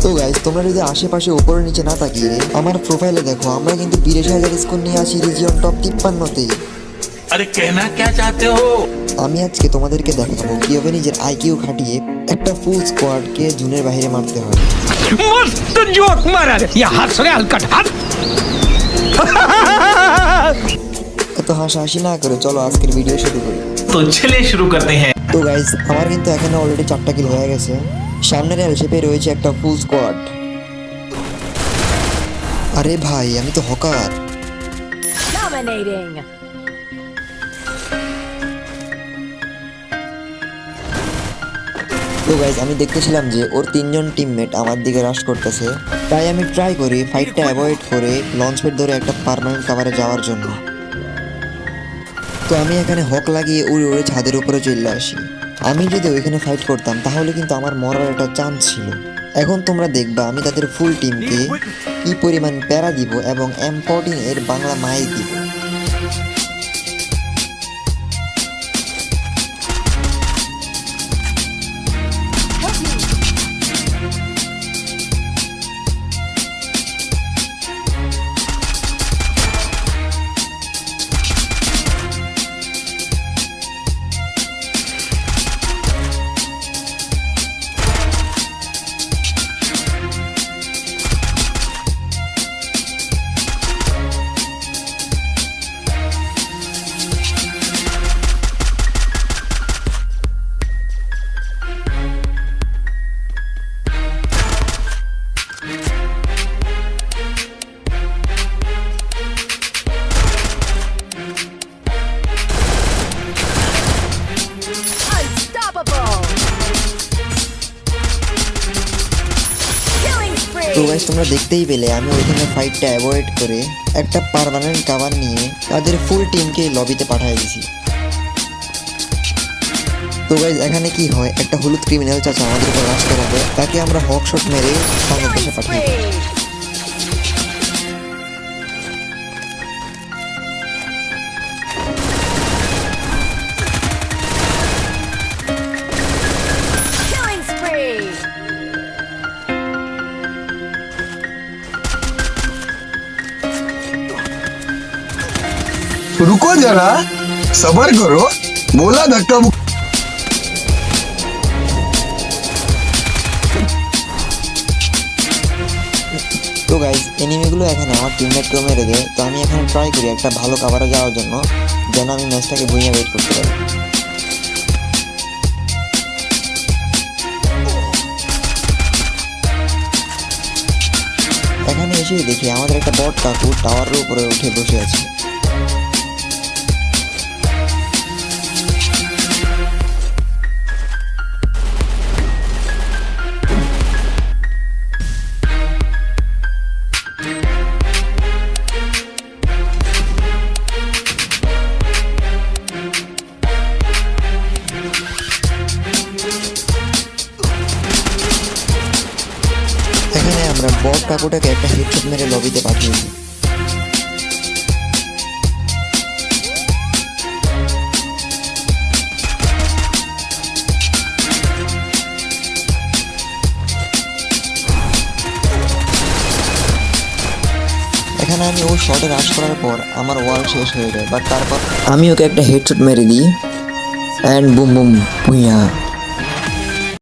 তো গাইস, তোমরা যদি আশেপাশে উপরে নিচে না তাকিয়ে আমার প্রোফাইলে দেখো, আমরা কিন্তু 82,000 স্কোর নিয়ে আসি রিজিয়ন টপ 53-তে। अरे कहना क्या चाहते हो? আমি আজকে তোমাদেরকে দেখাবো কিভাবে নিজের আইকিউ খাটিয়ে একটা ফুল স্কোয়াডকে জুনের বাইরে মারতে হয়। मस्त जोक मारा रे या हंस रे हलकट हट এত হাসাহাসি না করে চলো আজকের ভিডিও শুরু করি। तो चलिए शुरू करते हैं। তো গাইস, আমার কিন্তু এখানে অলরেডি 4টা কিল হয়ে গেছে। সামনের এলশেপে রয়েছে একটা ফুল স্কোয়াড। আরে ভাই, আমি তো হকার। Dominating. তো গাইস, আমি দেখতেছিলাম যে ওর 3জন টিমমেট আমার দিকে রাশ করতেছে, তাই আমি ট্রাই করি ফাইটটা অ্যাভয়েড করে লঞ্চ প্যাড ধরে একটা পার্মানেন্ট কাভারে যাওয়ার জন্য। তো আমি এখানে হক লাগিয়ে উড়ে উড়ে ছাদের উপরে চলে আসি। আমি যদি ওইখানে ফাইট করতাম তাহলে কিন্তু আমার মরার একটা চান্স ছিল। এখন তোমরা দেখবা আমি তাদের ফুল টিমকে কি পরিমাণ প্যারা দিব এবং M14 এর বাংলা মাইক দিব। Unstoppable. Killing তো spree. গাইস, তোমরা দেখতেই পেলে আমি ওইখানে ফাইটটা অ্যাভয়েড করে একটা পার্মানেন্ট কাভার নিয়ে তাদের ফুল টিমকে লবিতে পাঠিয়ে দিছি। তো গাইস, এখানে কি হয়, একটা হলুদ ক্রিমিনাল চাচা আমাদের উপর রাশ করাবে, তাকে আমরা হক শট মেরে সামনের Killing দেশে পাঠিয়ে দিই। spree. Killing spree. रुको जरा सबर करो बोला धक्का তো গাইস, এনিমিগুলো এখানে আমার টিমমেটকেও মেরে দেয়। তো আমি এখানে ট্রাই করি একটা ভালো কাভারে যাওয়ার জন্য, যেন আমি ম্যাচটাকে ভুইয়া ওয়েট করতে পারি। এখানে এসেই দেখি আমাদের একটা বট কাকু টাওয়ারের উপরে উঠে বসে আছে। এখানে আমরা বট কাকুটাকে একটা হেডশট মেরে লবিতে পাঠিয়ে দিই। এখানে আমি ও শটে রাশ করার পর আমার ওয়াল শেষ হয়ে যায়, বাট তারপর আমি ওকে একটা হেডশট মেরে দিই অ্যান্ড বুম বুম ভুইয়া।